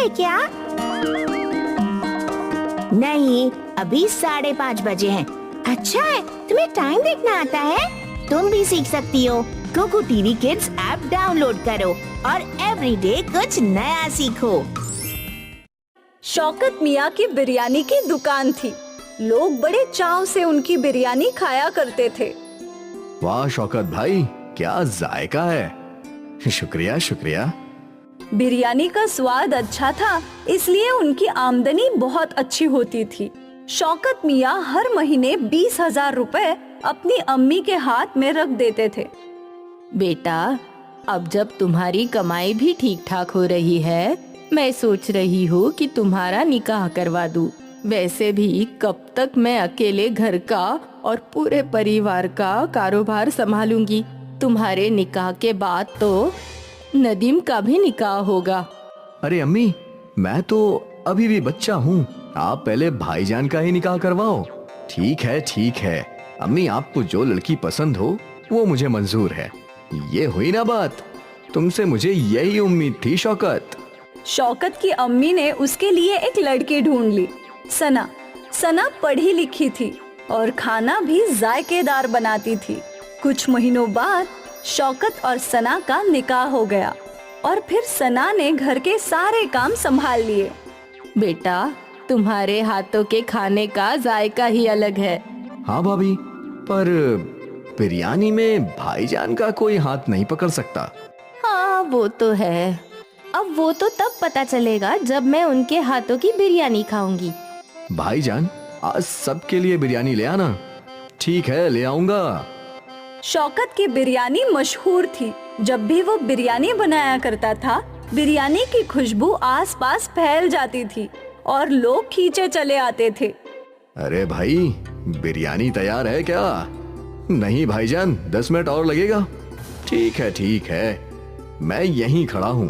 है क्या? नहीं, अभी 5:30 बजे हैं। अच्छा है, तुम्हें टाइम देखना आता है? तुम भी सीख सकती हो। Kuku TV kids app download करो और एवरीडे कुछ नया सीखो। शौकत मियाँ की बिरयानी की दुकान थी। लोग बड़े चाव से उनकी बिरयानी खाया करते थे। वाह शौकत भाई, क्या जायका है। शुक्रिया शुक्रिया। बिरयानी का स्वाद अच्छा था, इसलिए उनकी आमदनी बहुत अच्छी होती थी। शौकत मियाँ हर महीने 20,000 रुपए अपनी अम्मी के हाथ में रख देते थे। बेटा, अब जब तुम्हारी कमाई भी ठीक ठाक हो रही है, मैं सोच रही हूँ कि तुम्हारा निकाह करवा दूँ। वैसे भी कब तक मैं अकेले घर का और पूरे परिवार का कारोबार संभालूंगी। तुम्हारे निकाह के बाद तो नदीम का भी निकाह होगा। अरे अम्मी, मैं तो अभी भी बच्चा हूँ। आप पहले भाईजान का ही निकाह करवाओ। ठीक है अम्मी, आपको जो लड़की पसंद हो वो मुझे मंजूर है। ये हुई ना बात? तुमसे मुझे यही उम्मीद थी शौकत। शौकत की अम्मी ने उसके लिए एक लड़की ढूंढ ली। सना पढ़ी लिखी थी और खाना भी जायकेदार बनाती थी। कुछ महीनों बाद शौकत और सना का निकाह हो गया और फिर सना ने घर के सारे काम संभाल लिए। बेटा, तुम्हारे हाथों के खाने का जायका ही अलग है। हाँ भाभी, पर बिरयानी में भाईजान का कोई हाथ नहीं पकड़ सकता। हाँ, वो तो है। अब वो तो तब पता चलेगा जब मैं उनके हाथों की बिरयानी खाऊंगी। भाईजान, आज सबके लिए बिरयानी ले आना। ठीक है, ले आऊंगा। शौकत की बिरयानी मशहूर थी। जब भी वो बिरयानी बनाया करता था, बिरयानी की खुशबू आसपास फैल जाती थी और लोग खींचे चले आते थे। अरे भाई, बिरयानी तैयार है क्या? नहीं भाईजान, 10 मिनट और लगेगा। ठीक है, मैं यहीं खड़ा हूँ।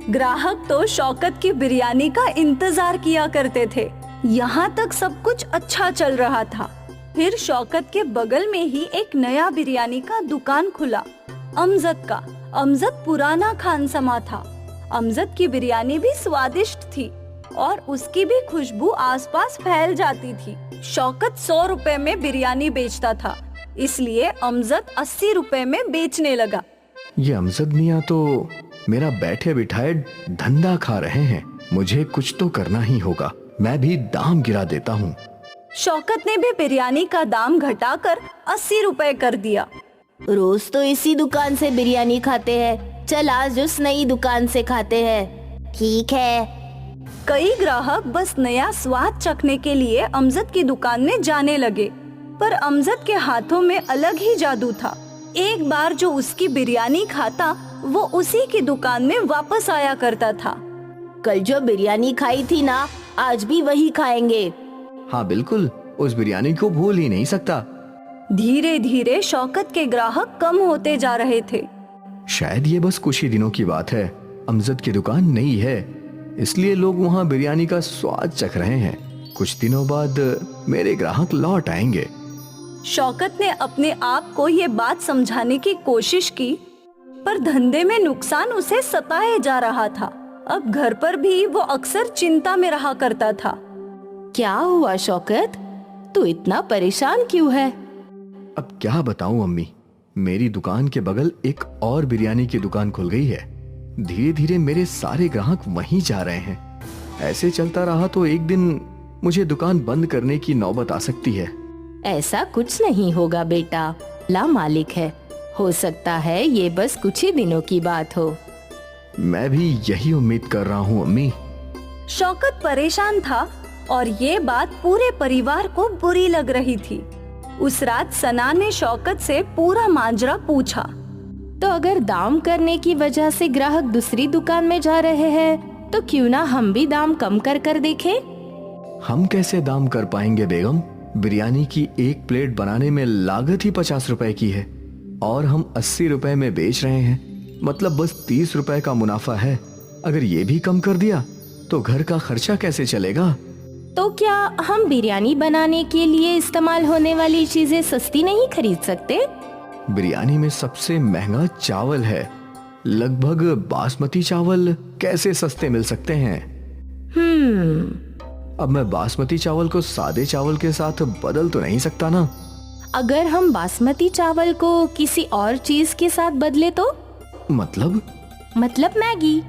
ग्राहक तो शौकत की बिरयानी का इंतजार किया करते थे। यहाँ तक सब कुछ अच्छा चल रहा था। फिर शौकत के बगल में ही एक नया बिरयानी का दुकान खुला, अमजद का। अमजद पुराना खानसमा था। अमजद की बिरयानी भी स्वादिष्ट थी और उसकी भी खुशबू आसपास फैल जाती थी। शौकत 100 रुपए में बिरयानी बेचता था, इसलिए अमजद 80 रुपए में बेचने लगा। ये अमजद मियाँ तो मेरा बैठे बिठाए धंधा खा रहे हैं। मुझे कुछ तो करना ही होगा। मैं भी दाम गिरा देता हूँ। शौकत ने भी बिरयानी का दाम घटाकर 80 रुपए कर दिया। रोज तो इसी दुकान से बिरयानी खाते हैं, चल आज उस नई दुकान से खाते हैं। ठीक है। कई ग्राहक बस नया स्वाद चखने के लिए अमजद की दुकान में जाने लगे, पर अमजद के हाथों में अलग ही जादू था। एक बार जो उसकी बिरयानी खाता, वो उसी की दुकान में वापस आया करता था। कल जो बिरयानी खाई थी ना, आज भी वही खाएंगे। हाँ बिल्कुल, उस बिरयानी को भूल ही नहीं सकता। धीरे धीरे शौकत के ग्राहक कम होते जा रहे थे। शायद ये बस कुछ ही दिनों की बात है। अमजद की दुकान नई है, इसलिए लोग वहाँ बिरयानी का स्वाद चख रहे हैं। कुछ दिनों बाद मेरे ग्राहक लौट आएंगे। शौकत ने अपने आप को ये बात समझाने की कोशिश की, पर धंधे में नुकसान उसे सताए जा रहा था। अब घर पर भी वो अक्सर चिंता में रहा करता था। क्या हुआ शौकत, तू इतना परेशान क्यों है? अब क्या बताऊं अम्मी, मेरी दुकान के बगल एक और बिरयानी की दुकान खुल गई है। धीरे धीरे मेरे सारे ग्राहक वहीं जा रहे हैं। ऐसे चलता रहा तो एक दिन मुझे दुकान बंद करने की नौबत आ सकती है। ऐसा कुछ नहीं होगा बेटा, अल्लाह मालिक है। हो सकता है ये बस कुछ ही दिनों की बात हो। मैं भी यही उम्मीद कर रहा हूँ अम्मी। शौकत परेशान था और ये बात पूरे परिवार को बुरी लग रही थी। उस रात सना ने शौकत से पूरा माजरा पूछा। तो अगर दाम करने की वजह से ग्राहक दूसरी दुकान में जा रहे हैं, तो क्यों ना हम भी दाम कम कर देखें? हम कैसे दाम कर पाएंगे बेगम? बिरयानी की एक प्लेट बनाने में लागत ही 50 रुपए की है और हम 80 रुपए में बेच रहे हैं। मतलब बस 30 रुपए का मुनाफा है। अगर ये भी कम कर दिया तो घर का खर्चा कैसे चलेगा? तो क्या हम बिरयानी बनाने के लिए इस्तेमाल होने वाली चीजें सस्ती नहीं खरीद सकते? बिरयानी में सबसे महंगा चावल है। लगभग बासमती चावल कैसे सस्ते मिल सकते हैं? अब मैं बासमती चावल को सादे चावल के साथ बदल तो नहीं सकता ना? अगर हम बासमती चावल को किसी और चीज के साथ बदले तो? मतलब मैगी।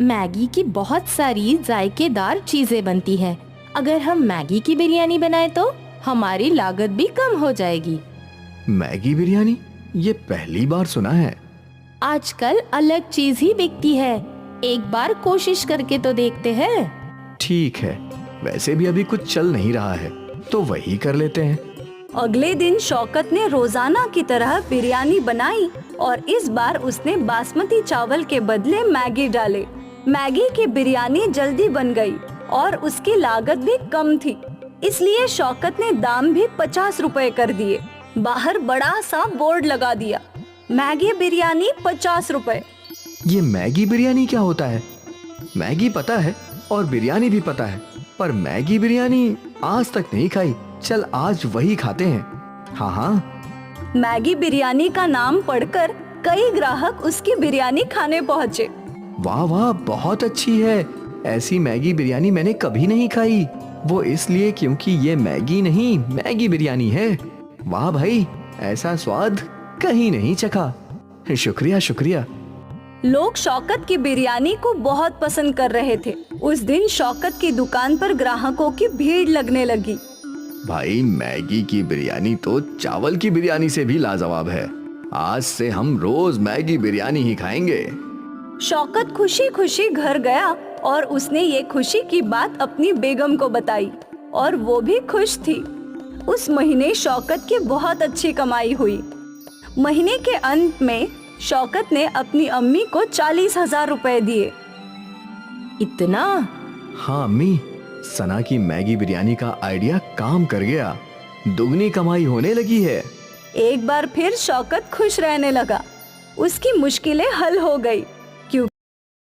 मैगी की बहुत सारी जायकेदार चीजें बनती हैं। अगर हम मैगी की बिरयानी बनाए तो हमारी लागत भी कम हो जाएगी। मैगी बिरयानी? ये पहली बार सुना है। आजकल अलग चीज ही बिकती है, एक बार कोशिश करके तो देखते हैं। ठीक है, वैसे भी अभी कुछ चल नहीं रहा है तो वही कर लेते हैं। अगले दिन शौकत ने रोजाना की तरह बिरयानी बनाई और इस बार उसने बासमती चावल के बदले मैगी डाले। मैगी की बिरयानी जल्दी बन गई और उसकी लागत भी कम थी, इसलिए शौकत ने दाम भी 50 रुपए कर दिए। बाहर बड़ा सा बोर्ड लगा दिया, मैगी बिरयानी 50 रुपए। ये मैगी बिरयानी क्या होता है? मैगी पता है और बिरयानी भी पता है, पर मैगी बिरयानी आज तक नहीं खाई। चल आज वही खाते हैं। हाँ हाँ। मैगी बिरयानी का नाम पढ़कर कई ग्राहक उसकी बिरयानी खाने पहुँचे। वाह वाह, बहुत अच्छी है। ऐसी मैगी बिरयानी मैंने कभी नहीं खाई, वो इसलिए क्योंकि ये मैगी नहीं मैगी बिरयानी है। वाह भाई, ऐसा स्वाद कहीं नहीं चखा। शुक्रिया शुक्रिया। लोग शौकत की बिरयानी को बहुत पसंद कर रहे थे। उस दिन शौकत की दुकान पर ग्राहकों की भीड़ लगने लगी। भाई, मैगी की बिरयानी तो चावल की बिरयानी से भी लाजवाब है। आज से हम रोज मैगी बिरयानी ही खाएंगे। शौकत खुशी खुशी घर गया और उसने ये खुशी की बात अपनी बेगम को बताई और वो भी खुश थी। उस महीने शौकत की बहुत अच्छी कमाई हुई। महीने के अंत में शौकत ने अपनी अम्मी को 40,000 रुपए दिए। इतना? हाँ अम्मी, सना की मैगी बिरयानी का आइडिया काम कर गया। दुगनी कमाई होने लगी है। एक बार फिर शौकत खुश रहने लगा। उसकी मुश्किलें हल हो गई।